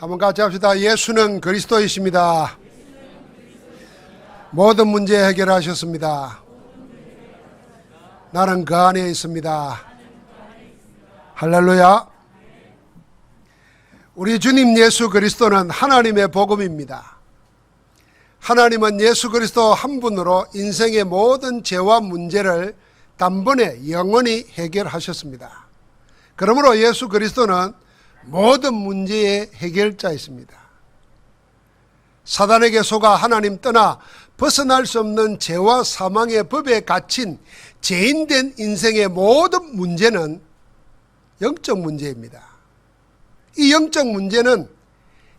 한번 같이 합시다. 예수는 그리스도이십니다. 모든 문제 해결하셨습니다. 나는 그 안에 있습니다. 할렐루야. 우리 주님 예수 그리스도는 하나님의 복음입니다. 하나님은 예수 그리스도 한 분으로 인생의 모든 죄와 문제를 단번에 영원히 해결하셨습니다. 그러므로 예수 그리스도는 모든 문제의 해결자이십니다. 사단에게 속아 하나님 떠나 벗어날 수 없는 죄와 사망의 법에 갇힌 죄인된 인생의 모든 문제는 영적 문제입니다. 이 영적 문제는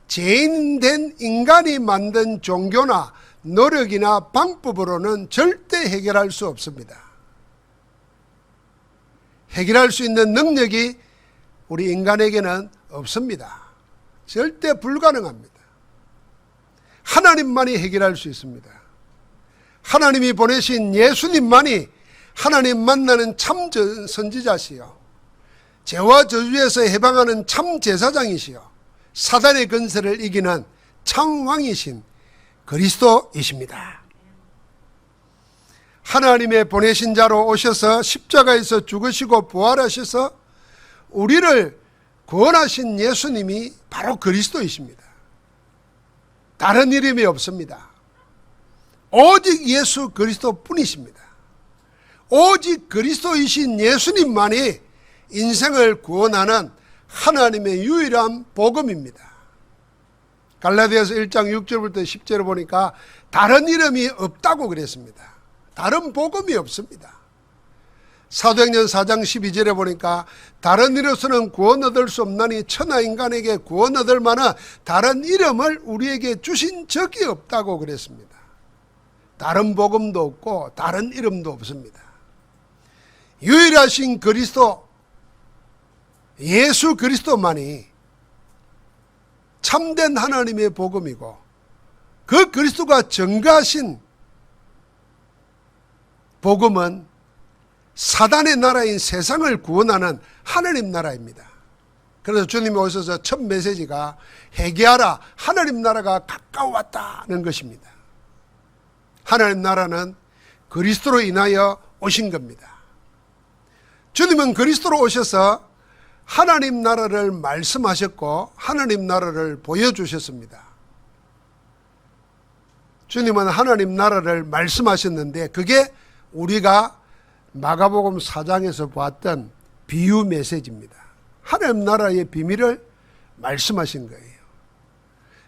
죄인된 인간이 만든 종교나 노력이나 방법으로는 절대 해결할 수 없습니다. 해결할 수 있는 능력이 우리 인간에게는 없습니다. 절대 불가능합니다. 하나님만이 해결할 수 있습니다. 하나님이 보내신 예수님만이 하나님 만나는 참 선지자시요, 죄와 저주에서 해방하는 참 제사장이시요, 사단의 근세를 이기는 참 왕이신 그리스도이십니다. 하나님의 보내신 자로 오셔서 십자가에서 죽으시고 부활하셔서 우리를 구원하신 예수님이 바로 그리스도이십니다. 다른 이름이 없습니다. 오직 예수 그리스도 뿐이십니다. 오직 그리스도이신 예수님만이 인생을 구원하는 하나님의 유일한 복음입니다. 갈라디아서 1장 6절부터 10절을 보니까 다른 이름이 없다고 그랬습니다. 다른 복음이 없습니다. 사도행전 4장 12절에 보니까 다른 이로서는 구원 얻을 수 없나니 천하 인간에게 구원 얻을 만한 다른 이름을 우리에게 주신 적이 없다고 그랬습니다. 다른 복음도 없고 다른 이름도 없습니다. 유일하신 그리스도 예수 그리스도만이 참된 하나님의 복음이고, 그 그리스도가 증거하신 복음은 사단의 나라인 세상을 구원하는 하나님 나라입니다. 그래서 주님이 오셔서 첫 메시지가 회개하라, 하나님 나라가 가까워왔다는 것입니다. 하나님 나라는 그리스도로 인하여 오신 겁니다. 주님은 그리스도로 오셔서 하나님 나라를 말씀하셨고 하나님 나라를 보여주셨습니다. 주님은 하나님 나라를 말씀하셨는데 그게 우리가 마가복음 4장에서 봤던 비유 메시지입니다. 하나님 나라의 비밀을 말씀하신 거예요.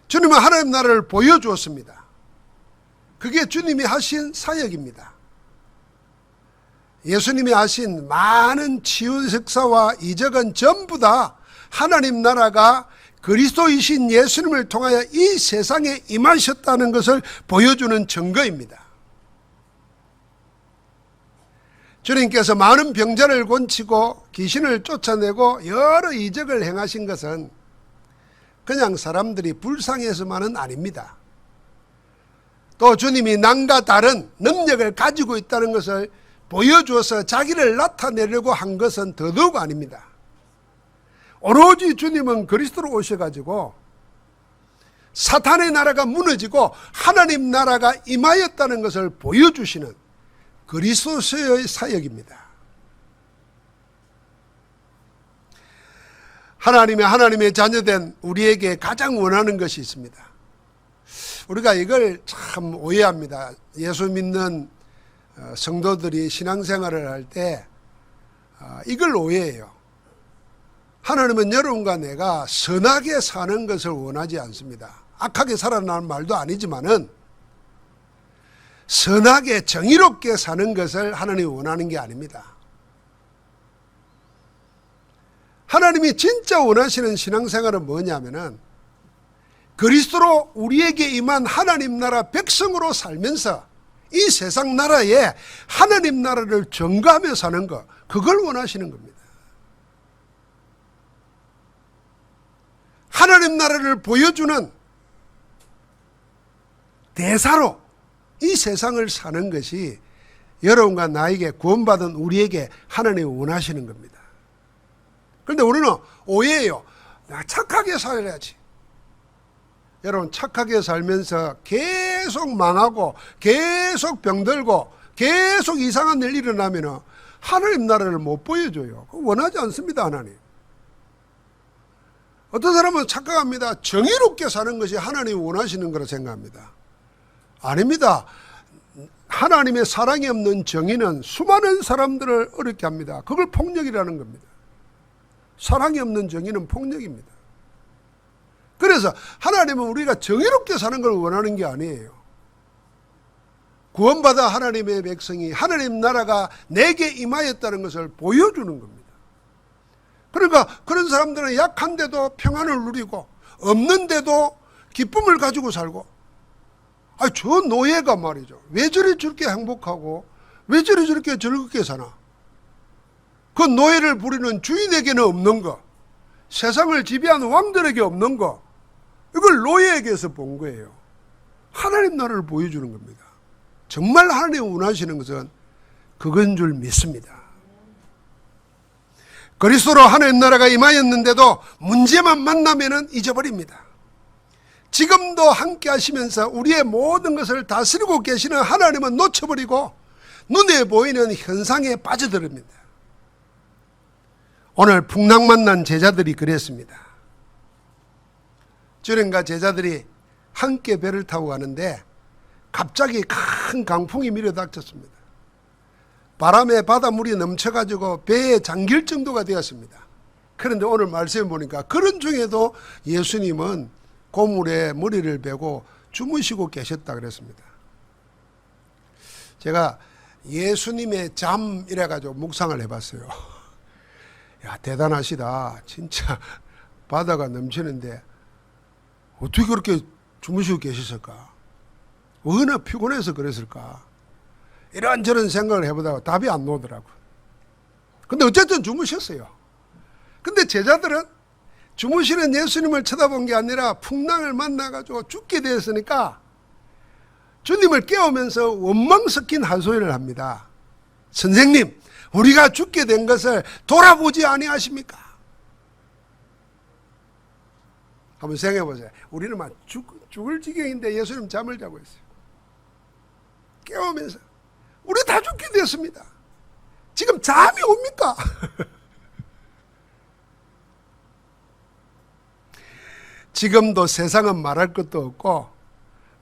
주님은 하나님 나라를 보여주었습니다. 그게 주님이 하신 사역입니다. 예수님이 하신 많은 치유 역사와 이적은 전부 다 하나님 나라가 그리스도이신 예수님을 통하여 이 세상에 임하셨다는 것을 보여주는 증거입니다. 주님께서 많은 병자를 고치고 귀신을 쫓아내고 여러 이적을 행하신 것은 그냥 사람들이 불쌍해서만은 아닙니다. 또 주님이 남과 다른 능력을 가지고 있다는 것을 보여주어서 자기를 나타내려고 한 것은 더더욱 아닙니다. 오로지 주님은 그리스도로 오셔가지고 사탄의 나라가 무너지고 하나님 나라가 임하였다는 것을 보여주시는 그리스도의 사역입니다. 하나님의 자녀된 우리에게 가장 원하는 것이 있습니다. 우리가 이걸 참 오해합니다. 예수 믿는 성도들이 신앙생활을 할 때 이걸 오해해요. 하나님은 여러분과 내가 선하게 사는 것을 원하지 않습니다. 악하게 살아라는 말도 아니지만은 선하게 정의롭게 사는 것을 하나님이 원하는 게 아닙니다. 하나님이 진짜 원하시는 신앙생활은 뭐냐면은 그리스도로 우리에게 임한 하나님 나라 백성으로 살면서 이 세상 나라에 하나님 나라를 증거하며 사는 것, 그걸 원하시는 겁니다. 하나님 나라를 보여주는 대사로 이 세상을 사는 것이 여러분과 나에게 구원받은 우리에게 하나님이 원하시는 겁니다. 그런데 우리는 오해해요. 나 착하게 살아야지. 여러분 착하게 살면서 계속 망하고 계속 병들고 계속 이상한 일 일어나면 하나님 나라를 못 보여줘요. 원하지 않습니다. 하나님. 어떤 사람은 착각합니다. 정의롭게 사는 것이 하나님이 원하시는 거라 생각합니다. 아닙니다. 하나님의 사랑이 없는 정의는 수많은 사람들을 어렵게 합니다. 그걸 폭력이라는 겁니다. 사랑이 없는 정의는 폭력입니다. 그래서 하나님은 우리가 정의롭게 사는 걸 원하는 게 아니에요. 구원받아 하나님의 백성이 하나님 나라가 내게 임하였다는 것을 보여주는 겁니다. 그러니까 그런 사람들은 약한데도 평안을 누리고 없는데도 기쁨을 가지고 살고, 저 노예가 말이죠. 왜 저리 저렇게 행복하고 왜 저리 저렇게 즐겁게 사나? 그 노예를 부리는 주인에게는 없는 거, 세상을 지배하는 왕들에게 없는 거, 이걸 노예에게서 본 거예요. 하나님 나라를 보여주는 겁니다. 정말 하나님이 원하시는 것은 그건 줄 믿습니다. 그리스도로 하나님 나라가 임하였는데도 문제만 만나면 잊어버립니다. 지금도 함께 하시면서 우리의 모든 것을 다스리고 계시는 하나님은 놓쳐버리고 눈에 보이는 현상에 빠져들입니다. 오늘 풍랑 만난 제자들이 그랬습니다. 주님과 제자들이 함께 배를 타고 가는데 갑자기 큰 강풍이 밀어닥쳤습니다. 바람에 바닷물이 넘쳐가지고 배에 잠길 정도가 되었습니다. 그런데 오늘 말씀에 보니까 그런 중에도 예수님은 고물에 머리를 베고 주무시고 계셨다 그랬습니다. 제가 예수님의 잠 이래가지고 묵상을 해봤어요. 야, 대단하시다. 진짜 바다가 넘치는데 어떻게 그렇게 주무시고 계셨을까? 얼마나 피곤해서 그랬을까? 이런저런 생각을 해보다가 답이 안 나오더라고요. 근데 어쨌든 주무셨어요. 근데 제자들은 주무시는 예수님을 쳐다본 게 아니라 풍랑을 만나가지고 죽게 되었으니까 주님을 깨우면서 원망 섞인 한소리를 합니다. 선생님, 우리가 죽게 된 것을 돌아보지 아니하십니까? 한번 생각해 보세요. 우리는 막 죽을 지경인데 예수님 잠을 자고 있어요. 깨우면서 우리 다 죽게 됐습니다. 지금 잠이 옵니까? 지금도 세상은 말할 것도 없고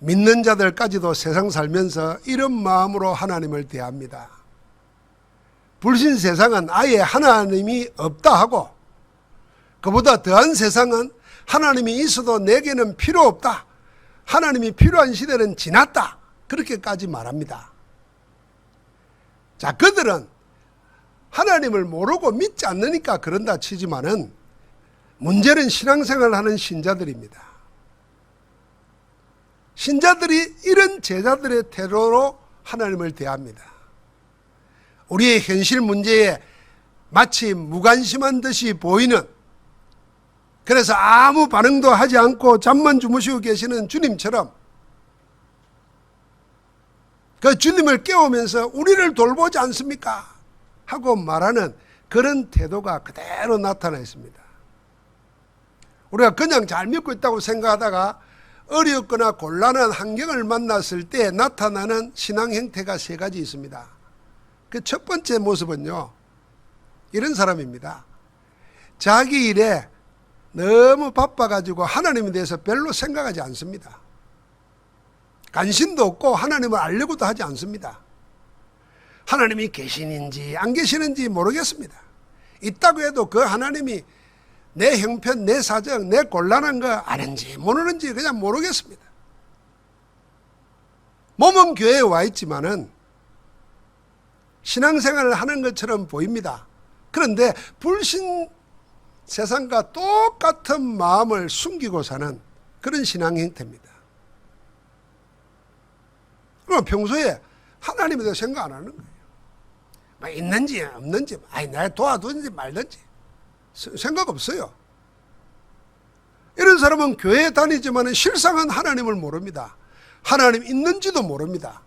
믿는 자들까지도 세상 살면서 이런 마음으로 하나님을 대합니다. 불신 세상은 아예 하나님이 없다 하고, 그보다 더한 세상은 하나님이 있어도 내게는 필요 없다, 하나님이 필요한 시대는 지났다, 그렇게까지 말합니다. 자, 그들은 하나님을 모르고 믿지 않으니까 그런다 치지만은 문제는 신앙생활을 하는 신자들입니다. 신자들이 이런 제자들의 태도로 하나님을 대합니다. 우리의 현실 문제에 마치 무관심한 듯이 보이는, 그래서 아무 반응도 하지 않고 잠만 주무시고 계시는 주님처럼 그 주님을 깨우면서 우리를 돌보지 않습니까? 하고 말하는 그런 태도가 그대로 나타나 있습니다. 우리가 그냥 잘 믿고 있다고 생각하다가 어렵거나 곤란한 환경을 만났을 때 나타나는 신앙 형태가 세 가지 있습니다. 그 첫 번째 모습은요, 이런 사람입니다. 자기 일에 너무 바빠가지고 하나님에 대해서 별로 생각하지 않습니다. 관심도 없고 하나님을 알려고도 하지 않습니다. 하나님이 계시는지 안 계시는지 모르겠습니다. 있다고 해도 그 하나님이 내 형편, 내 사정, 내 곤란한 거 아는지 모르는지 그냥 모르겠습니다. 몸은 교회에 와 있지만은 신앙생활을 하는 것처럼 보입니다. 그런데 불신 세상과 똑같은 마음을 숨기고 사는 그런 신앙 형태입니다. 그럼 평소에 하나님에 대해서 생각 안 하는 거예요. 막 있는지 없는지, 내가 도와두든지 말든지 생각 없어요. 이런 사람은 교회에 다니지만 실상은 하나님을 모릅니다. 하나님 있는지도 모릅니다.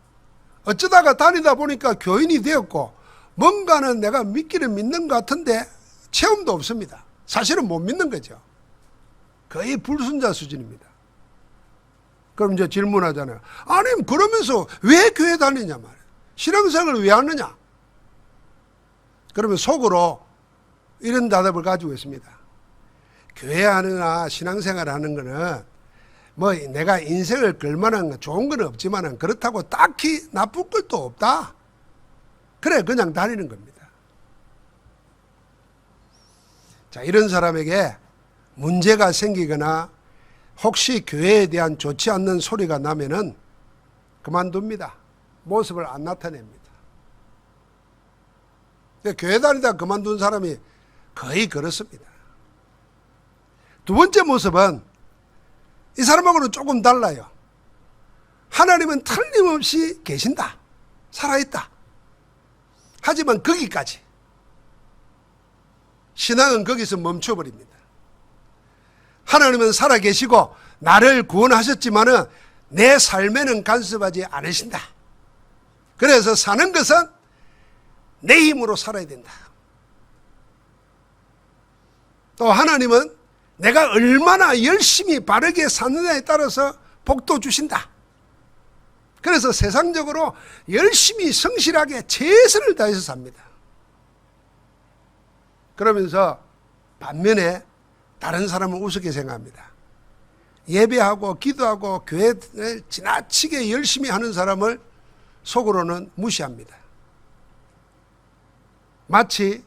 어쩌다가 다니다 보니까 교인이 되었고 뭔가는 내가 믿기는 믿는 것 같은데 체험도 없습니다. 사실은 못 믿는 거죠. 거의 불순자 수준입니다. 그럼 이제 질문하잖아요. 아니 그러면서 왜 교회 다니냐 말이에요. 신앙생활을 왜 하느냐. 그러면 속으로 이런 대답을 가지고 있습니다. 교회 하느나 신앙생활 하는 거는 뭐 내가 인생을 걸만한 좋은 건 없지만 그렇다고 딱히 나쁠 것도 없다. 그래 그냥 다니는 겁니다. 자, 이런 사람에게 문제가 생기거나 혹시 교회에 대한 좋지 않는 소리가 나면은 그만둡니다. 모습을 안 나타냅니다. 교회 다니다 그만둔 사람이 거의 그렇습니다. 두 번째 모습은 이 사람하고는 조금 달라요. 하나님은 틀림없이 계신다. 살아있다. 하지만 거기까지. 신앙은 거기서 멈춰버립니다. 하나님은 살아계시고 나를 구원하셨지만은 내 삶에는 간섭하지 않으신다. 그래서 사는 것은 내 힘으로 살아야 된다. 또 하나님은 내가 얼마나 열심히 바르게 사느냐에 따라서 복도 주신다. 그래서 세상적으로 열심히 성실하게 최선을 다해서 삽니다. 그러면서 반면에 다른 사람은 우습게 생각합니다. 예배하고 기도하고 교회를 지나치게 열심히 하는 사람을 속으로는 무시합니다. 마치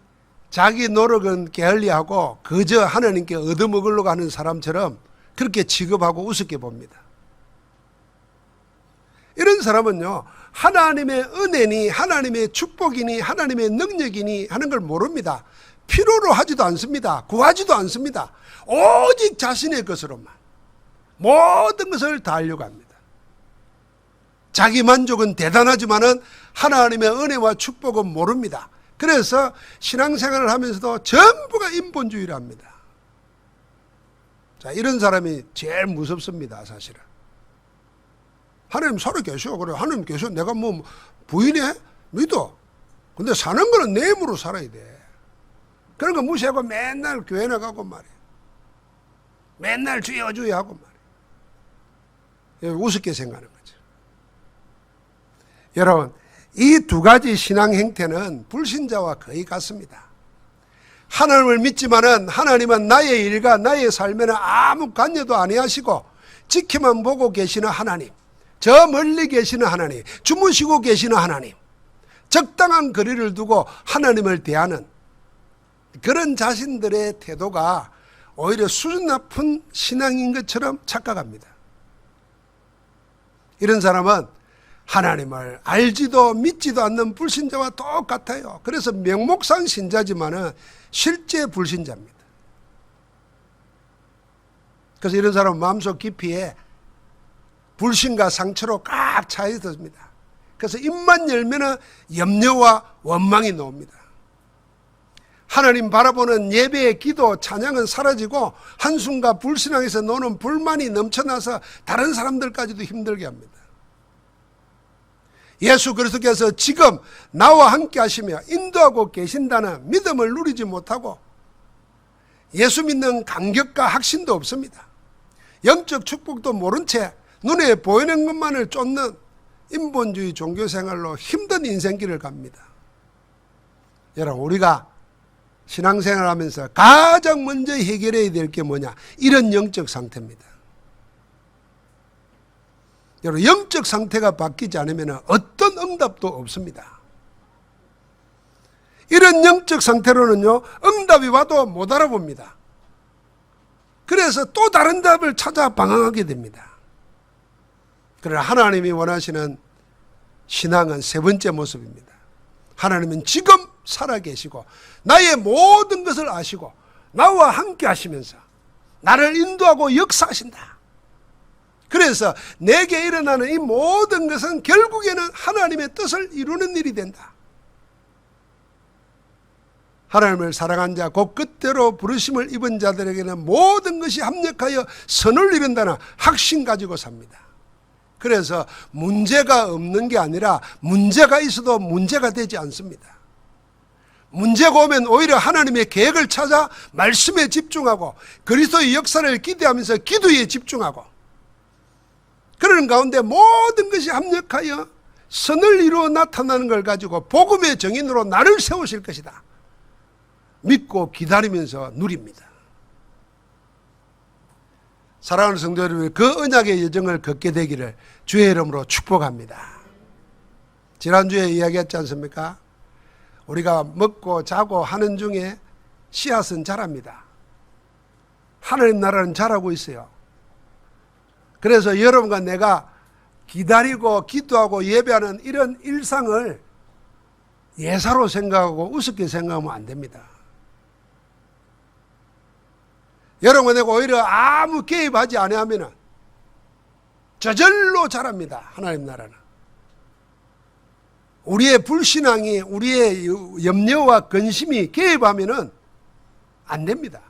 자기 노력은 게을리하고 그저 하나님께 얻어먹으려고 하는 사람처럼 그렇게 취급하고 우습게 봅니다. 이런 사람은요, 하나님의 은혜니 하나님의 축복이니 하나님의 능력이니 하는 걸 모릅니다. 필요로 하지도 않습니다. 구하지도 않습니다. 오직 자신의 것으로만 모든 것을 다 하려고 합니다. 자기 만족은 대단하지만은 하나님의 은혜와 축복은 모릅니다. 그래서 신앙생활을 하면서도 전부가 인본주의를 합니다. 자, 이런 사람이 제일 무섭습니다, 사실은. 하나님 살아계셔. 그래, 하나님 계셔. 내가 뭐 부인해? 믿어. 근데 사는 거는 내 힘으로 살아야 돼. 그런 거 무시하고 맨날 교회 나가고 말이야. 맨날 주여 주여 하고 말이야. 우습게 생각하는 거죠. 여러분, 이 두 가지 신앙 행태는 불신자와 거의 같습니다. 하나님을 믿지만은 하나님은 나의 일과 나의 삶에는 아무 관여도 아니하시고 지켜만 보고 계시는 하나님, 저 멀리 계시는 하나님, 주무시고 계시는 하나님, 적당한 거리를 두고 하나님을 대하는 그런 자신들의 태도가 오히려 수준 높은 신앙인 것처럼 착각합니다. 이런 사람은 하나님을 알지도 믿지도 않는 불신자와 똑같아요. 그래서 명목상 신자지만은 실제 불신자입니다. 그래서 이런 사람은 마음속 깊이에 불신과 상처로 꽉 차 있습니다. 그래서 입만 열면은 염려와 원망이 나옵니다. 하나님 바라보는 예배의 기도, 찬양은 사라지고 한숨과 불신앙에서 노는 불만이 넘쳐나서 다른 사람들까지도 힘들게 합니다. 예수 그리스도께서 지금 나와 함께 하시며 인도하고 계신다는 믿음을 누리지 못하고 예수 믿는 감격과 확신도 없습니다. 영적 축복도 모른 채 눈에 보이는 것만을 쫓는 인본주의 종교생활로 힘든 인생길을 갑니다. 여러분, 우리가 신앙생활 하면서 가장 먼저 해결해야 될 게 뭐냐? 이런 영적 상태입니다. 여러분, 영적 상태가 바뀌지 않으면 어떤 응답도 없습니다. 이런 영적 상태로는요, 응답이 와도 못 알아봅니다. 그래서 또 다른 답을 찾아 방황하게 됩니다. 그러나 하나님이 원하시는 신앙은 세 번째 모습입니다. 하나님은 지금 살아계시고 나의 모든 것을 아시고 나와 함께 하시면서 나를 인도하고 역사하신다. 그래서 내게 일어나는 이 모든 것은 결국에는 하나님의 뜻을 이루는 일이 된다. 하나님을 사랑한 자, 곧 끝대로 부르심을 입은 자들에게는 모든 것이 합력하여 선을 이룬다는 확신 가지고 삽니다. 그래서 문제가 없는 게 아니라 문제가 있어도 문제가 되지 않습니다. 문제가 오면 오히려 하나님의 계획을 찾아 말씀에 집중하고 그리스도의 역사를 기대하면서 기도에 집중하고, 그러는 가운데 모든 것이 합력하여 선을 이루어 나타나는 걸 가지고 복음의 정인으로 나를 세우실 것이다. 믿고 기다리면서 누립니다. 사랑하는 성도 여러분, 그 언약의 여정을 걷게 되기를 주의 이름으로 축복합니다. 지난주에 이야기했지 않습니까? 우리가 먹고 자고 하는 중에 씨앗은 자랍니다. 하나님 나라는 자라고 있어요. 그래서 여러분과 내가 기다리고 기도하고 예배하는 이런 일상을 예사로 생각하고 우습게 생각하면 안 됩니다. 여러분과 내가 오히려 아무 개입하지 아니하면 저절로 자랍니다. 하나님 나라는. 우리의 불신앙이, 우리의 염려와 근심이 개입하면 안 됩니다.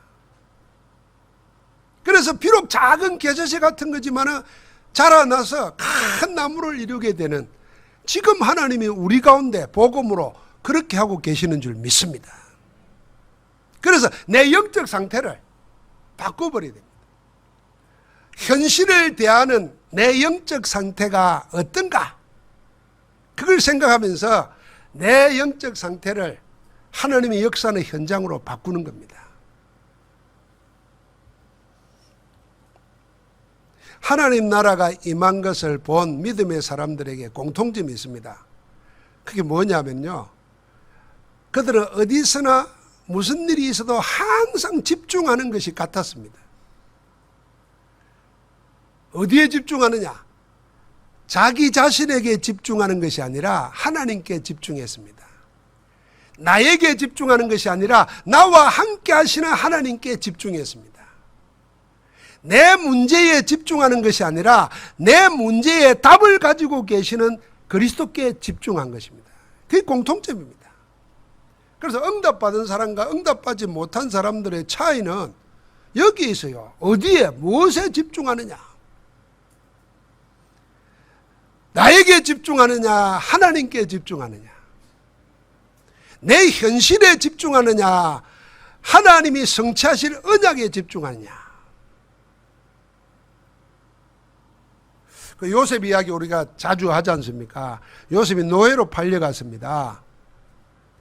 그래서 비록 작은 겨자씨 같은 거지만 자라나서 큰 나무를 이루게 되는, 지금 하나님이 우리 가운데 복음으로 그렇게 하고 계시는 줄 믿습니다. 그래서 내 영적 상태를 바꿔버려야 됩니다. 현실을 대하는 내 영적 상태가 어떤가? 그걸 생각하면서 내 영적 상태를 하나님의 역사의 현장으로 바꾸는 겁니다. 하나님 나라가 임한 것을 본 믿음의 사람들에게 공통점이 있습니다. 그게 뭐냐면요, 그들은 어디서나 무슨 일이 있어도 항상 집중하는 것이 같았습니다. 어디에 집중하느냐? 자기 자신에게 집중하는 것이 아니라 하나님께 집중했습니다. 나에게 집중하는 것이 아니라 나와 함께 하시는 하나님께 집중했습니다. 내 문제에 집중하는 것이 아니라 내 문제에 답을 가지고 계시는 그리스도께 집중한 것입니다. 그게 공통점입니다. 그래서 응답받은 사람과 응답받지 못한 사람들의 차이는 여기에 있어요. 어디에, 무엇에 집중하느냐? 나에게 집중하느냐, 하나님께 집중하느냐? 내 현실에 집중하느냐, 하나님이 성취하실 언약에 집중하느냐? 그 요셉 이야기 우리가 자주 하지 않습니까? 요셉이 노예로 팔려갔습니다.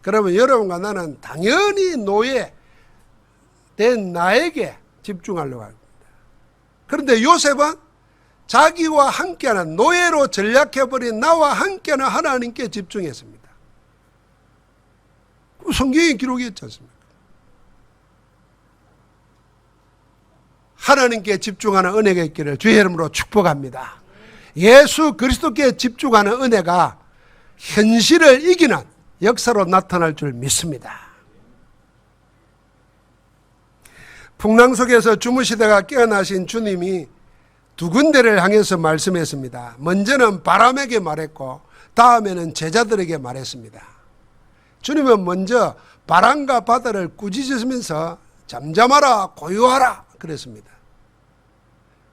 그러면 여러분과 나는 당연히 노예 된 나에게 집중하려고 합니다. 그런데 요셉은 자기와 함께하는, 노예로 전락해버린 나와 함께하는 하나님께 집중했습니다. 성경에 기록이 있지 않습니까? 하나님께 집중하는 은혜가 있기를 주의 이름으로 축복합니다. 예수 그리스도께 집중하는 은혜가 현실을 이기는 역사로 나타날 줄 믿습니다. 풍랑 속에서 주무시다가 깨어나신 주님이 두 군데를 향해서 말씀했습니다. 먼저는 바람에게 말했고 다음에는 제자들에게 말했습니다. 주님은 먼저 바람과 바다를 꾸짖으면서 잠잠하라, 고요하라 그랬습니다.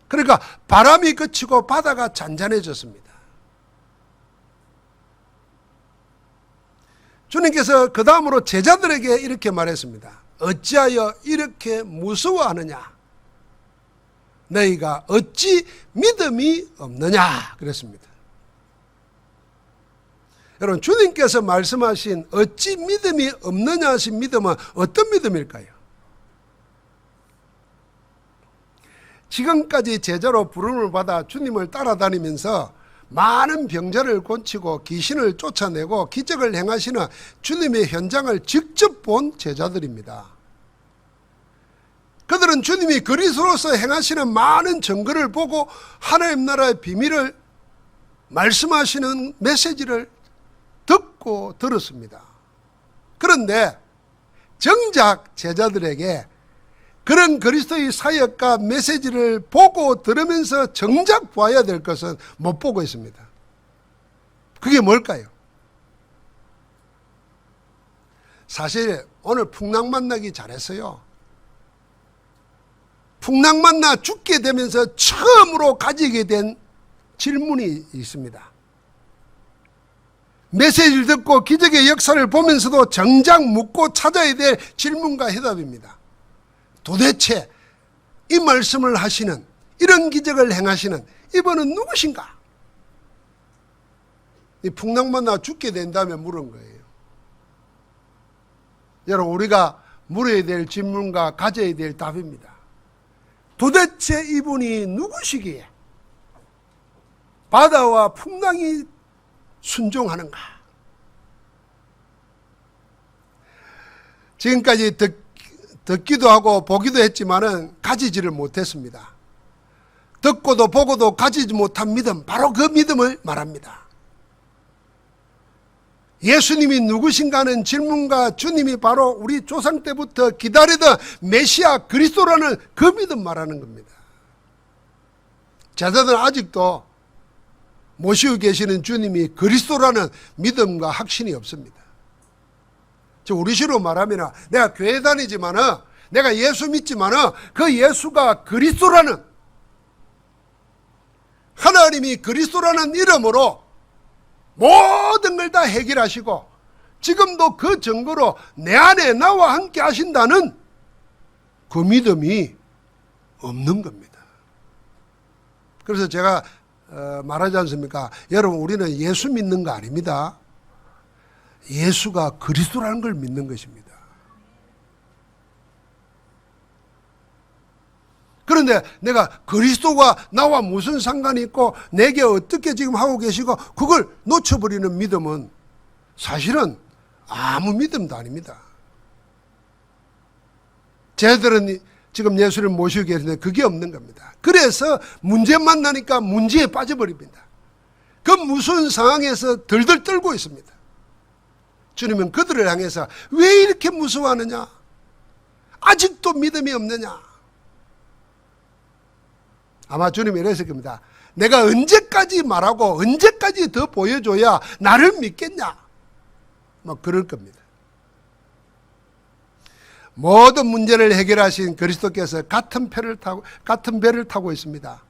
그러니까 바람이 그치고 바다가 잔잔해졌습니다. 주님께서 그 다음으로 제자들에게 이렇게 말했습니다. 어찌하여 이렇게 무서워하느냐? 너희가 어찌 믿음이 없느냐? 그랬습니다. 여러분, 주님께서 말씀하신 어찌 믿음이 없느냐 하신 믿음은 어떤 믿음일까요? 지금까지 제자로 부름을 받아 주님을 따라다니면서 많은 병자를 고치고 귀신을 쫓아내고 기적을 행하시는 주님의 현장을 직접 본 제자들입니다. 그들은 주님이 그리스도로서 행하시는 많은 증거를 보고 하나님 나라의 비밀을 말씀하시는 메시지를 듣고 들었습니다. 그런데 정작 제자들에게 그런 그리스도의 사역과 메시지를 보고 들으면서 정작 봐야 될 것은 못 보고 있습니다. 그게 뭘까요? 사실 오늘 풍랑 만나기 잘했어요. 풍랑 만나 죽게 되면서 처음으로 가지게 된 질문이 있습니다. 메시지를 듣고 기적의 역사를 보면서도 정작 묻고 찾아야 될 질문과 해답입니다. 도대체 이 말씀을 하시는, 이런 기적을 행하시는 이분은 누구신가? 이 풍랑만 나 죽게 된다면 물은 거예요. 여러분, 우리가 물어야 될 질문과 가져야 될 답입니다. 도대체 이분이 누구시기에 바다와 풍랑이 순종하는가? 지금까지 듣기도 하고 보기도 했지만은 가지지를 못했습니다. 듣고도 보고도 가지지 못한 믿음, 바로 그 믿음을 말합니다. 예수님이 누구신가 하는 질문과 주님이 바로 우리 조상 때부터 기다리던 메시아 그리스도라는 그 믿음 말하는 겁니다. 제자들은 아직도 모시고 계시는 주님이 그리스도라는 믿음과 확신이 없습니다. 우리식으로 말하면 내가 교회 다니지만은, 내가 예수 믿지만은 그 예수가 그리스도라는, 하나님이 그리스도라는 이름으로 모든 걸 다 해결하시고 지금도 그 증거로 내 안에 나와 함께 하신다는 그 믿음이 없는 겁니다. 그래서 제가 말하지 않습니까? 여러분, 우리는 예수 믿는 거 아닙니다. 예수가 그리스도라는 걸 믿는 것입니다. 그런데 내가 그리스도가 나와 무슨 상관이 있고 내게 어떻게 지금 하고 계시고 그걸 놓쳐버리는 믿음은 사실은 아무 믿음도 아닙니다. 쟤들은 지금 예수를 모시고 계시는데 그게 없는 겁니다. 그래서 문제 만나니까 문제에 빠져버립니다. 그 무슨 상황에서 들들 떨고 있습니다. 주님은 그들을 향해서 왜 이렇게 무서워하느냐? 아직도 믿음이 없느냐? 아마 주님이 이랬을 겁니다. 내가 언제까지 말하고 언제까지 더 보여줘야 나를 믿겠냐? 뭐 그럴 겁니다. 모든 문제를 해결하신 그리스도께서 같은 배를 타고 있습니다.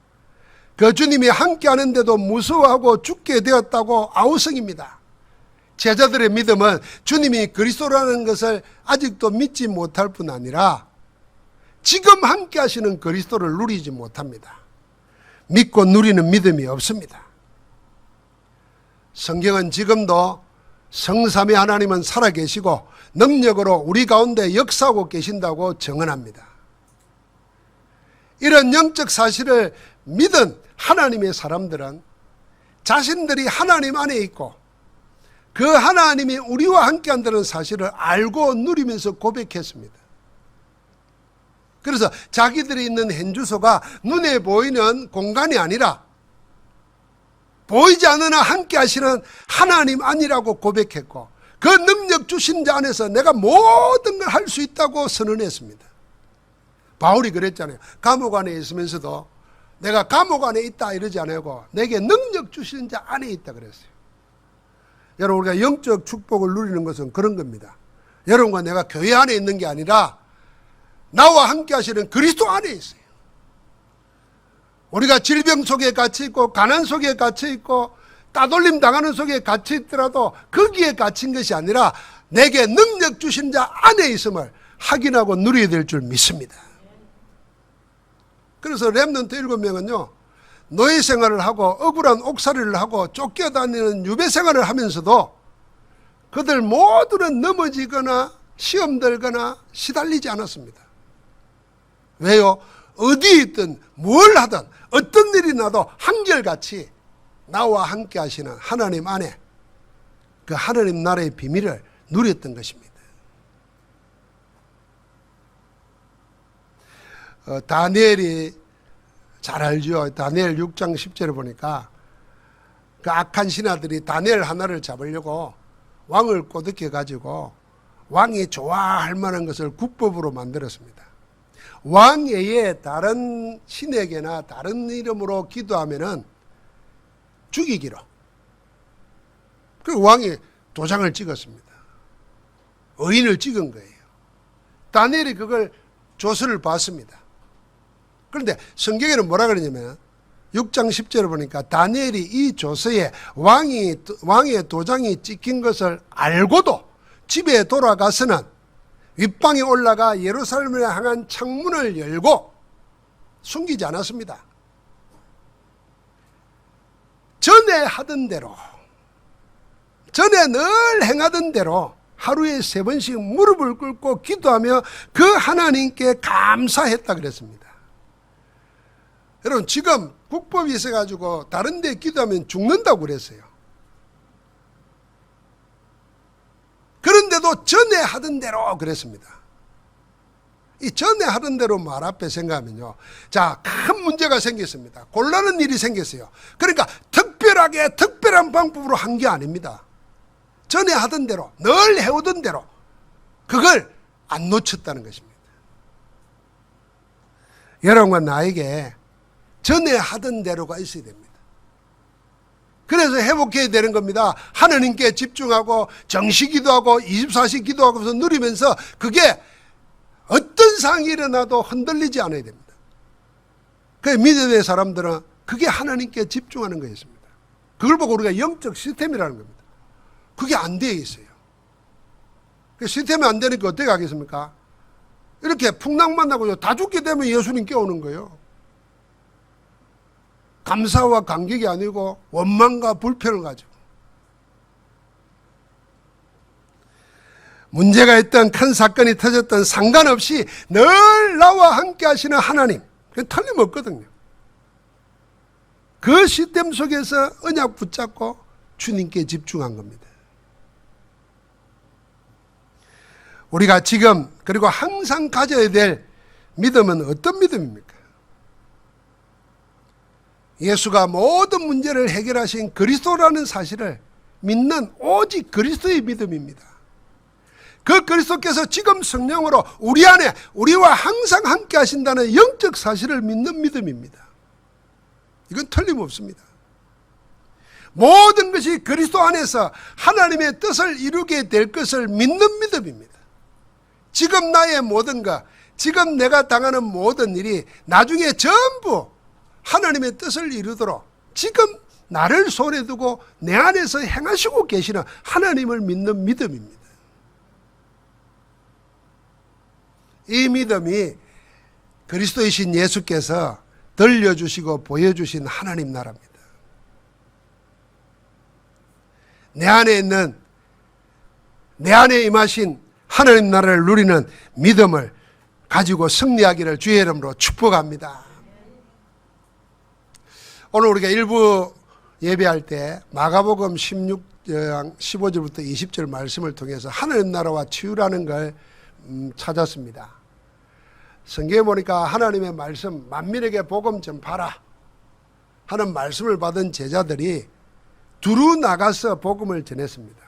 그 주님이 함께 하는데도 무서워하고 죽게 되었다고 아우성입니다. 제자들의 믿음은 주님이 그리스도라는 것을 아직도 믿지 못할 뿐 아니라 지금 함께 하시는 그리스도를 누리지 못합니다. 믿고 누리는 믿음이 없습니다. 성경은 지금도 성삼위 하나님은 살아계시고 능력으로 우리 가운데 역사하고 계신다고 증언합니다. 이런 영적 사실을 믿은 하나님의 사람들은 자신들이 하나님 안에 있고 그 하나님이 우리와 함께 한다는 사실을 알고 누리면서 고백했습니다. 그래서 자기들이 있는 현주소가 눈에 보이는 공간이 아니라 보이지 않으나 함께 하시는 하나님 안이라고 고백했고 그 능력 주신 자 안에서 내가 모든 걸 할 수 있다고 선언했습니다. 바울이 그랬잖아요. 감옥 안에 있으면서도 내가 감옥 안에 있다 이러지 않고 내게 능력 주신 자 안에 있다 그랬어요. 여러분, 우리가 영적 축복을 누리는 것은 그런 겁니다. 여러분과 내가 교회 안에 있는 게 아니라 나와 함께 하시는 그리스도 안에 있어요. 우리가 질병 속에 갇혀 있고 가난 속에 갇혀 있고 따돌림 당하는 속에 갇혀 있더라도 거기에 갇힌 것이 아니라 내게 능력 주신 자 안에 있음을 확인하고 누려야 될 줄 믿습니다. 그래서 렘넌트 7명은요 노예 생활을 하고 억울한 옥살이를 하고 쫓겨다니는 유배 생활을 하면서도 그들 모두는 넘어지거나 시험 들거나 시달리지 않았습니다. 왜요? 어디 있든 뭘 하든 어떤 일이 나도 한결같이 나와 함께 하시는 하나님 안에 그 하나님 나라의 비밀을 누렸던 것입니다. 다니엘이 잘 알죠. 다니엘 6장 10절에 보니까 그 악한 신하들이 다니엘 하나를 잡으려고 왕을 꼬드겨 가지고 왕이 좋아할 만한 것을 국법으로 만들었습니다. 왕 외에 다른 신에게나 다른 이름으로 기도하면은 죽이기로. 그리고 왕이 도장을 찍었습니다. 의인을 찍은 거예요. 다니엘이 그걸 조서를 봤습니다. 그런데 성경에는 뭐라 그러냐면 6장 10절을 보니까 다니엘이 이 조서에 왕의 도장이 찍힌 것을 알고도 집에 돌아가서는 윗방에 올라가 예루살렘을 향한 창문을 열고 숨기지 않았습니다. 전에 하던 대로, 전에 늘 행하던 대로 하루에 3번씩 무릎을 꿇고 기도하며 그 하나님께 감사했다 그랬습니다. 여러분, 지금 국법이 있어가지고 다른 데 기도하면 죽는다고 그랬어요. 그런데도 전에 하던 대로 그랬습니다. 이 전에 하던 대로 말 앞에 생각하면요, 자, 큰 문제가 생겼습니다. 곤란한 일이 생겼어요. 그러니까 특별하게 특별한 방법으로 한 게 아닙니다. 전에 하던 대로, 늘 해오던 대로 그걸 안 놓쳤다는 것입니다. 여러분과 나에게 전에 하던 대로가 있어야 됩니다. 그래서 회복해야 되는 겁니다. 하나님께 집중하고 정시 기도하고 24시 기도하고서 누리면서 그게 어떤 상황이 일어나도 흔들리지 않아야 됩니다. 그 믿음의 사람들은 그게 하나님께 집중하는 것이었습니다. 그걸 보고 우리가 영적 시스템이라는 겁니다. 그게 안 되어 있어요. 그 시스템이 안 되니까 어떻게 하겠습니까? 이렇게 풍랑만 나고 다 죽게 되면 예수님 깨우는 거예요. 감사와 감격이 아니고 원망과 불편을 가지고. 문제가 있던 큰 사건이 터졌던 상관없이 늘 나와 함께 하시는 하나님, 그건 틀림없거든요. 그 시스템 속에서 언약 붙잡고 주님께 집중한 겁니다. 우리가 지금 그리고 항상 가져야 될 믿음은 어떤 믿음입니까? 예수가 모든 문제를 해결하신 그리스도라는 사실을 믿는 오직 그리스도의 믿음입니다. 그 그리스도께서 지금 성령으로 우리 안에 우리와 항상 함께 하신다는 영적 사실을 믿는 믿음입니다. 이건 틀림없습니다. 모든 것이 그리스도 안에서 하나님의 뜻을 이루게 될 것을 믿는 믿음입니다. 지금 나의 모든 것, 지금 내가 당하는 모든 일이 나중에 전부 하나님의 뜻을 이루도록 지금 나를 손에 두고 내 안에서 행하시고 계시는 하나님을 믿는 믿음입니다. 이 믿음이 그리스도이신 예수께서 들려주시고 보여주신 하나님 나라입니다. 내 안에 있는, 내 안에 임하신 하나님 나라를 누리는 믿음을 가지고 승리하기를 주의 이름으로 축복합니다. 오늘 우리가 일부 예배할 때 마가복음 16장 15절부터 20절 말씀을 통해서 하나님 나라와 치유라는 걸 찾았습니다. 성경에 보니까 하나님의 말씀, 만민에게 복음 전파라 하는 말씀을 받은 제자들이 두루 나가서 복음을 전했습니다.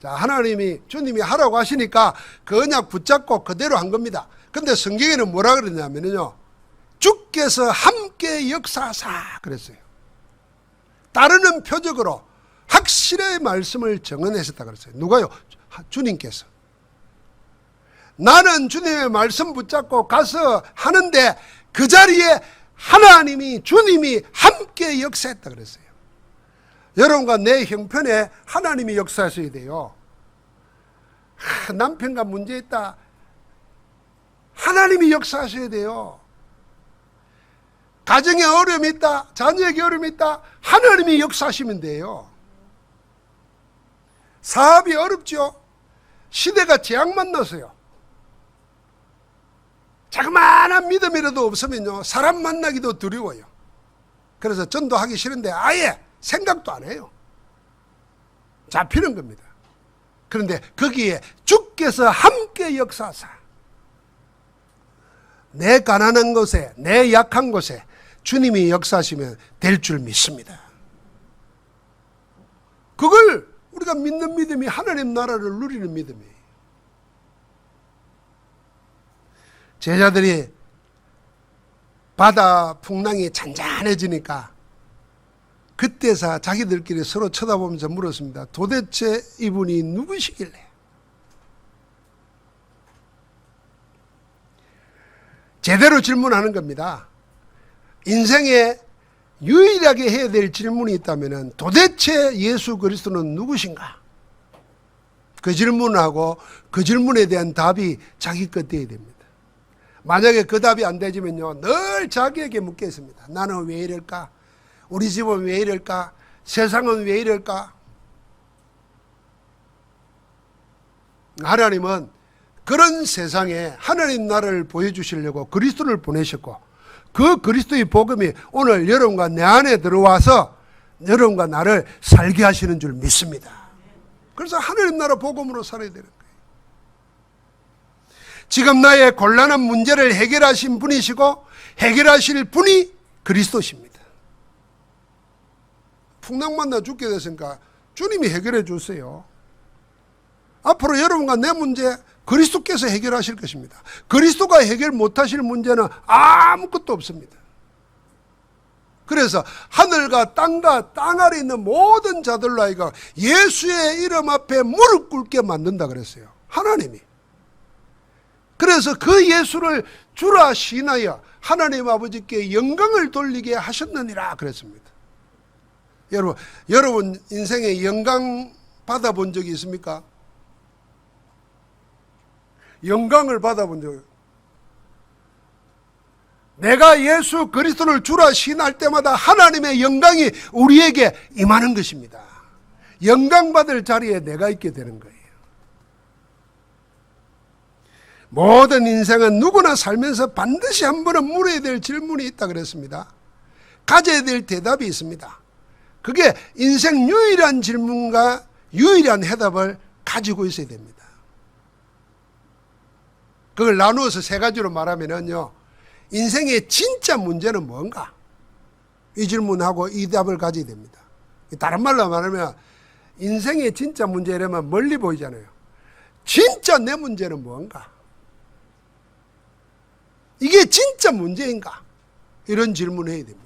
자, 하나님이, 주님이 하라고 하시니까 그 언약 붙잡고 그대로 한 겁니다. 근데 성경에는 뭐라 그러냐면요, 주께서 함께 역사하사 그랬어요. 따르는 표적으로 확실의 말씀을 정언하셨다 그랬어요. 누가요? 주님께서. 나는 주님의 말씀 붙잡고 가서 하는데 그 자리에 하나님이, 주님이 함께 역사했다 그랬어요. 여러분과 내 형편에 하나님이 역사하셔야 돼요. 남편과 문제 있다, 하나님이 역사하셔야 돼요. 가정에 어려움이 있다, 자녀에게 어려움이 있다, 하나님이 역사하시면 돼요. 사업이 어렵죠. 시대가 재앙 만나서요. 자그마한 믿음이라도 없으면요, 사람 만나기도 두려워요. 그래서 전도하기 싫은데 아예 생각도 안 해요. 잡히는 겁니다. 그런데 거기에 주께서 함께 역사하사, 내 가난한 곳에, 내 약한 곳에 주님이 역사하시면 될 줄 믿습니다. 그걸 우리가 믿는 믿음이 하나님 나라를 누리는 믿음이에요. 제자들이 바다 풍랑이 잔잔해지니까 그때서 자기들끼리 서로 쳐다보면서 물었습니다. 도대체 이분이 누구시길래? 제대로 질문하는 겁니다. 인생에 유일하게 해야 될 질문이 있다면 도대체 예수 그리스도는 누구신가? 그 질문을 하고 그 질문에 대한 답이 자기 것 되어야 됩니다. 만약에 그 답이 안 되지만요, 늘 자기에게 묻겠습니다. 나는 왜 이럴까? 우리 집은 왜 이럴까? 세상은 왜 이럴까? 하나님은 그런 세상에 하나님 나라를 보여주시려고 그리스도를 보내셨고, 그 그리스도의 복음이 오늘 여러분과 내 안에 들어와서 여러분과 나를 살게 하시는 줄 믿습니다. 그래서 하나님 나라 복음으로 살아야 되는 거예요. 지금 나의 곤란한 문제를 해결하신 분이시고 해결하실 분이 그리스도십니다. 풍랑 만나 죽게 됐으니까 주님이 해결해 주세요. 앞으로 여러분과 내 문제 그리스도께서 해결하실 것입니다. 그리스도가 해결 못하실 문제는 아무것도 없습니다. 그래서 하늘과 땅과 땅 아래 있는 모든 자들로 하여금 예수의 이름 앞에 무릎 꿇게 만든다 그랬어요. 하나님이. 그래서 그 예수를 주라 시인하여 하나님 아버지께 영광을 돌리게 하셨느니라 그랬습니다. 여러분 인생에 영광 받아본 적이 있습니까? 영광을 받아본 적이 있어요. 내가 예수 그리스도를 주라 시인할 때마다 하나님의 영광이 우리에게 임하는 것입니다. 영광 받을 자리에 내가 있게 되는 거예요. 모든 인생은 누구나 살면서 반드시 한 번은 물어야 될 질문이 있다 그랬습니다. 가져야 될 대답이 있습니다. 그게 인생 유일한 질문과 유일한 해답을 가지고 있어야 됩니다. 그걸 나누어서 세 가지로 말하면요, 인생의 진짜 문제는 뭔가? 이 질문하고 이 답을 가져야 됩니다. 다른 말로 말하면 인생의 진짜 문제라면 멀리 보이잖아요. 진짜 내 문제는 뭔가? 이게 진짜 문제인가? 이런 질문을 해야 됩니다.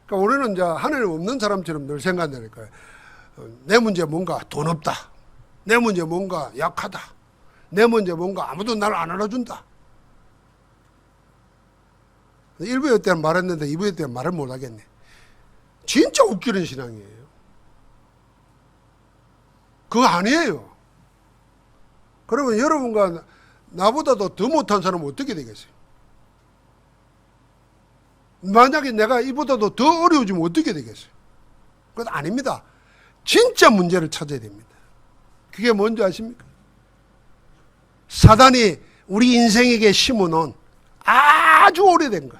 그러니까 우리는 이제 하늘 없는 사람처럼 늘 생각하는 거예요. 내 문제 뭔가? 돈 없다. 내 문제 뭔가? 약하다. 내 문제 뭔가? 아무도 나를 안 알아준다. 1부회 때는 말했는데 2부회 때는 말을 못하겠네. 진짜 웃기는 신앙이에요. 그거 아니에요. 그러면 여러분과 나보다도 더 못한 사람은 어떻게 되겠어요? 만약에 내가 이보다도 더 어려워지면 어떻게 되겠어요? 그건 아닙니다. 진짜 문제를 찾아야 됩니다. 그게 뭔지 아십니까? 사단이 우리 인생에게 심어놓은 아주 오래된 것.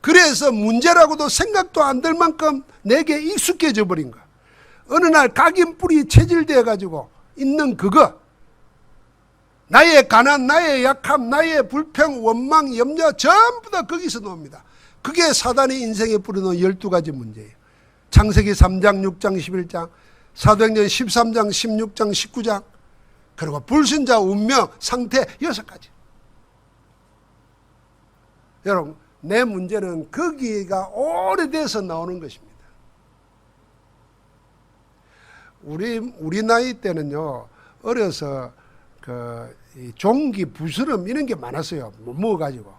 그래서 문제라고도 생각도 안 들 만큼 내게 익숙해져 버린 것. 어느 날 각인뿔이 체질되어 가지고 있는 그거. 나의 가난, 나의 약함, 나의 불평, 원망, 염려 전부 다 거기서 나옵니다. 그게 사단이 인생에 뿌려놓은 12가지 문제예요. 창세기 3장, 6장, 11장, 사도행전 13장, 16장, 19장, 그리고 불신자 운명, 상태 6가지. 여러분, 내 문제는 거기가 오래돼서 나오는 것입니다. 우리 나이 때는요, 어려서 이 종기, 부스럼 이런 게 많았어요. 못 먹어가지고.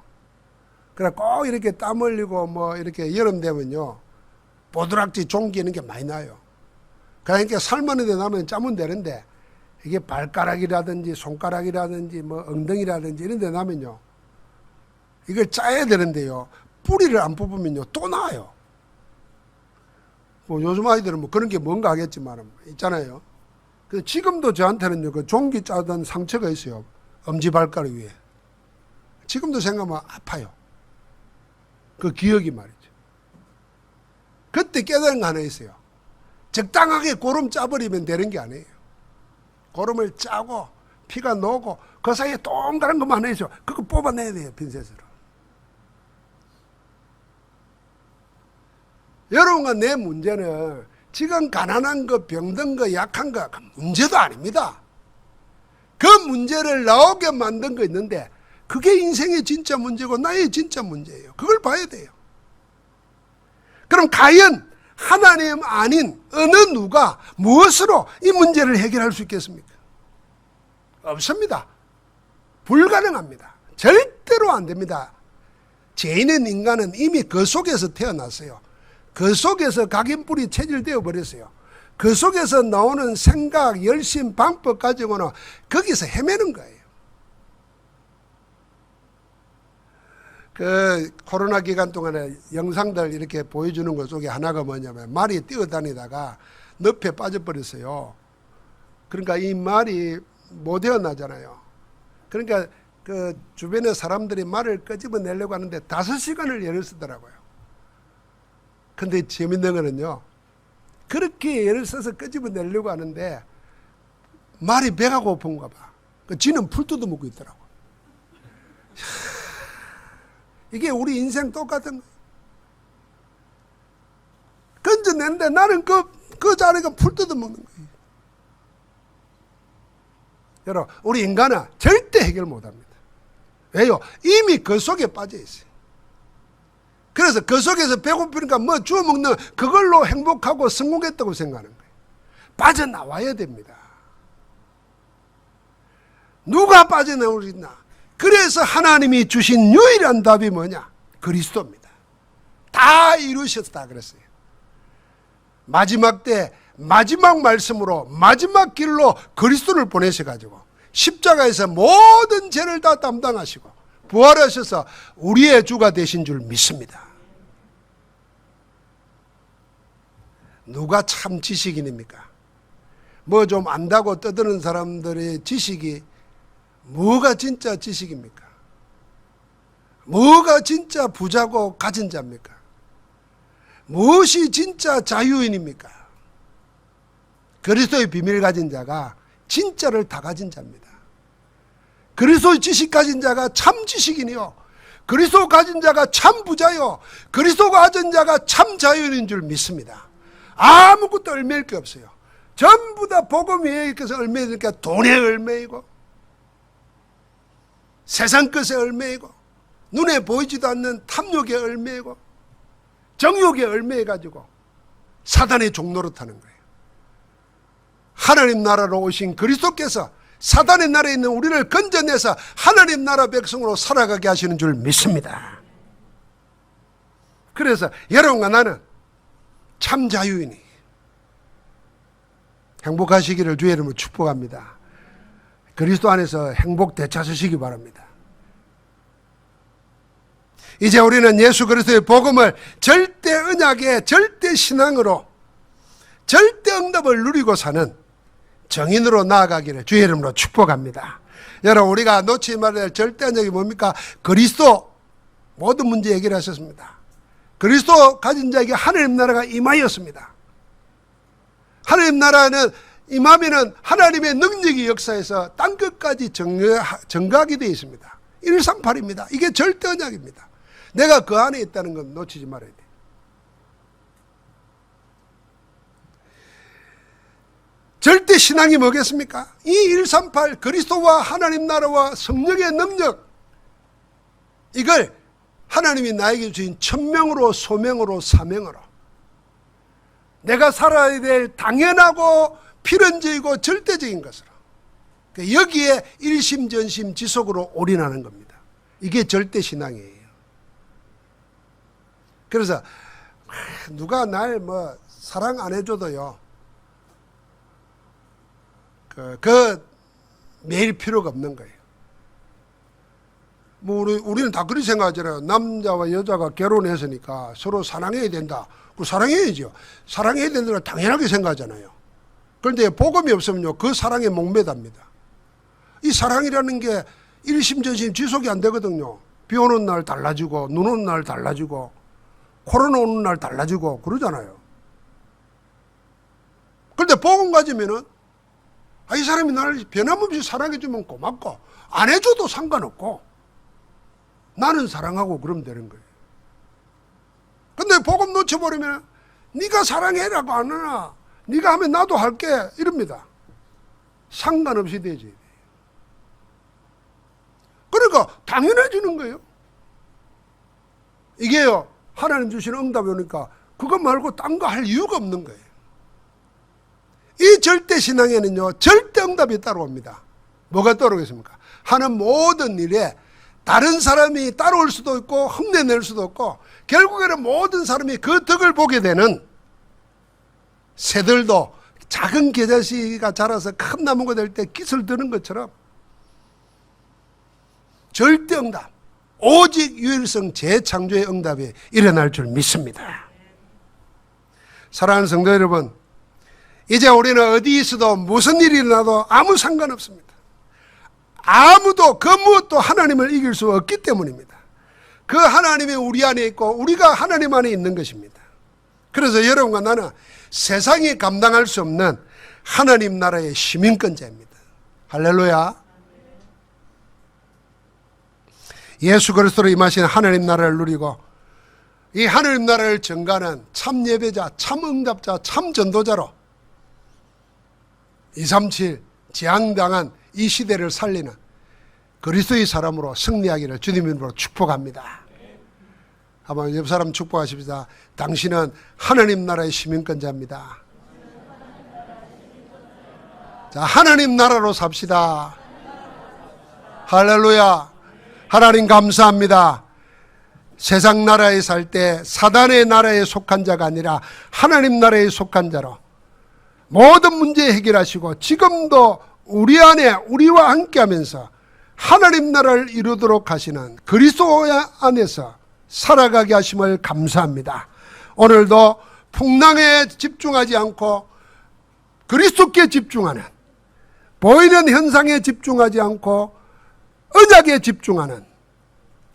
그래 꼭 이렇게 땀 흘리고 뭐 이렇게 여름 되면요, 보드락지, 종기 이런 게 많이 나요. 그러니까 삶는 데 나면 짜면 되는데, 이게 발가락이라든지 손가락이라든지 뭐 엉덩이라든지 이런 데 나면요, 이걸 짜야 되는데요, 뿌리를 안 뽑으면요 또 나요. 뭐 요즘 아이들은 뭐 그런 게 뭔가 하겠지만 있잖아요. 지금도 저한테는요, 그 종기 짜던 상처가 있어요. 엄지발가락 위에. 지금도 생각하면 아파요. 그 기억이 말이죠. 그때 깨달은 거 하나 있어요. 적당하게 고름 짜버리면 되는 게 아니에요. 고름을 짜고 피가 녹고 그 사이에 동그란 것만 하나 있어요. 그거 뽑아내야 돼요, 핀셋으로. 여러분과 내 문제는 지금 가난한 거, 병든 거, 약한 거 문제도 아닙니다. 그 문제를 나오게 만든 거 있는데 그게 인생의 진짜 문제고 나의 진짜 문제예요. 그걸 봐야 돼요. 그럼 과연 하나님 아닌 어느 누가 무엇으로 이 문제를 해결할 수 있겠습니까? 없습니다. 불가능합니다. 절대로 안 됩니다. 죄인인 인간은 이미 그 속에서 태어났어요. 그 속에서 각인뿔이 체질되어 버렸어요. 그 속에서 나오는 생각, 열심, 방법 가지고는 거기서 헤매는 거예요. 그 코로나 기간 동안에 영상들 이렇게 보여주는 것 속에 하나가 뭐냐면 말이 뛰어다니다가 늪에 빠져버렸어요. 그러니까 이 말이 못 헤어나잖아요. 그러니까 그 주변의 사람들이 말을 끄집어내려고 하는데 5시간을 예를 쓰더라고요. 근데 재밌는 거는요, 그렇게 예를 써서 끄집어내려고 하는데 말이 배가 고픈가 봐. 지는 풀 뜯어먹고 있더라고. 이게 우리 인생 똑같은 거예요. 건져낸데 나는 그 자리가 풀 뜯어먹는 거예요. 여러분, 우리 인간은 절대 해결 못합니다. 왜요? 이미 그 속에 빠져 있어요. 그래서 그 속에서 배고프니까 뭐 주워 먹는 그걸로 행복하고 성공했다고 생각하는 거예요. 빠져나와야 됩니다. 누가 빠져나올 수 있나? 그래서 하나님이 주신 유일한 답이 뭐냐? 그리스도입니다. 다 이루셨다 그랬어요. 마지막 때 마지막 말씀으로 마지막 길로 그리스도를 보내셔가지고 십자가에서 모든 죄를 다 담당하시고 부활하셔서 우리의 주가 되신 줄 믿습니다. 누가 참 지식인입니까? 뭐 좀 안다고 떠드는 사람들의 지식이 뭐가 진짜 지식입니까? 뭐가 진짜 부자고 가진 자입니까? 무엇이 진짜 자유인입니까? 그리스도의 비밀을 가진 자가 진짜를 다 가진 자입니다. 그리스도의 지식 가진 자가 참 지식인이요, 그리스도 가진 자가 참 부자요, 그리스도 가진 자가 참 자유인인 줄 믿습니다. 아무것도 얽매일 게 없어요. 전부 다 복음에 있어서 얽매이니까 돈에 얽매이고 세상 것에 얽매이고 눈에 보이지도 않는 탐욕에 얽매이고 정욕에 얽매여가지고 사단의 종노릇 하는 거예요. 하나님 나라로 오신 그리스도께서 사단의 나라에 있는 우리를 건져내서 하나님 나라 백성으로 살아가게 하시는 줄 믿습니다. 그래서 여러분과 나는 참 자유인이 행복하시기를 주의 이름으로 축복합니다. 그리스도 안에서 행복 되찾으시기 바랍니다. 이제 우리는 예수 그리스도의 복음을 절대 언약의 절대 신앙으로 절대 응답을 누리고 사는 정인으로 나아가기를 주의 이름으로 축복합니다. 여러분, 우리가 놓치지 말아야 할 절대 언약이 뭡니까? 그리스도. 모든 문제 얘기를 하셨습니다. 그리스도 가진 자에게 하나님 나라가 임하였습니다. 하나님 나라는 임하면은 하나님의 능력이 역사에서 땅끝까지 증가하게 되어 있습니다. 138입니다. 이게 절대 언약입니다. 내가 그 안에 있다는 건 놓치지 말아야 돼. 절대 신앙이 뭐겠습니까? 이 138 그리스도와 하나님 나라와 성령의 능력, 이걸 하나님이 나에게 주신 천명으로 소명으로 사명으로 내가 살아야 될 당연하고 필연적이고 절대적인 것으로 여기에 일심전심 지속으로 올인하는 겁니다. 이게 절대 신앙이에요. 그래서 누가 날 뭐 사랑 안 해줘도요, 그 매일 필요가 없는 거예요. 뭐 우리는 다 그렇게 생각하잖아요. 남자와 여자가 결혼했으니까 서로 사랑해야 된다. 그 사랑해야죠. 사랑해야 된다는 당연하게 생각하잖아요. 그런데 복음이 없으면요, 그 사랑에 목매답니다. 이 사랑이라는 게 일심전심 지속이 안 되거든요. 비 오는 날 달라지고 눈 오는 날 달라지고 코로나 오는 날 달라지고 그러잖아요. 그런데 복음 가지면은 이 사람이 나를 변함없이 사랑해주면 고맙고 안 해줘도 상관없고 나는 사랑하고 그러면 되는 거예요. 근데 복음 놓쳐버리면 네가 사랑해라고 안 하나, 네가 하면 나도 할게 이럽니다. 상관없이 되지. 그러니까 당연해지는 거예요. 이게요, 하나님 주시는 응답이 오니까 그거 말고 딴 거 할 이유가 없는 거예요. 이 절대 신앙에는요, 절대 응답이 따라옵니다. 뭐가 따라오겠습니까? 하는 모든 일에 다른 사람이 따라올 수도 있고 흉내낼 수도 없고 결국에는 모든 사람이 그 덕을 보게 되는, 새들도 작은 겨자씨가 자라서 큰 나무가 될 때 깃을 드는 것처럼 절대 응답, 오직 유일성 재창조의 응답이 일어날 줄 믿습니다. 사랑하는 성도 여러분, 이제 우리는 어디 있어도 무슨 일이 일어나도 아무 상관없습니다. 아무도 그 무엇도 하나님을 이길 수 없기 때문입니다. 그 하나님이 우리 안에 있고 우리가 하나님 안에 있는 것입니다. 그래서 여러분과 나는 세상이 감당할 수 없는 하나님 나라의 시민권자입니다. 할렐루야. 예수 그리스도로 임하신 하나님 나라를 누리고 이 하나님 나라를 증가하는 참 예배자, 참 응답자, 참 전도자로 237 재앙당한 이 시대를 살리는 그리스도의 사람으로 승리하기를 주님의 이름으로 축복합니다. 한번 옆 사람 축복하십시다. 당신은 하나님 나라의 시민권자입니다. 자, 하나님 나라로 삽시다. 할렐루야. 하나님 감사합니다. 세상 나라에 살 때 사단의 나라에 속한 자가 아니라 하나님 나라에 속한 자로 모든 문제 해결하시고 지금도 우리 안에 우리와 함께하면서 하나님 나라를 이루도록 하시는 그리스도 안에서 살아가게 하심을 감사합니다. 오늘도 풍랑에 집중하지 않고 그리스도께 집중하는, 보이는 현상에 집중하지 않고 언약에 집중하는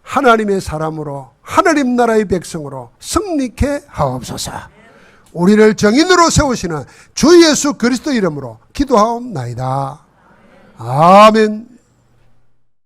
하나님의 사람으로, 하나님 나라의 백성으로 승리케 하옵소서. 우리를 정인으로 세우시는 주 예수 그리스도 이름으로 기도하옵나이다. 아멘.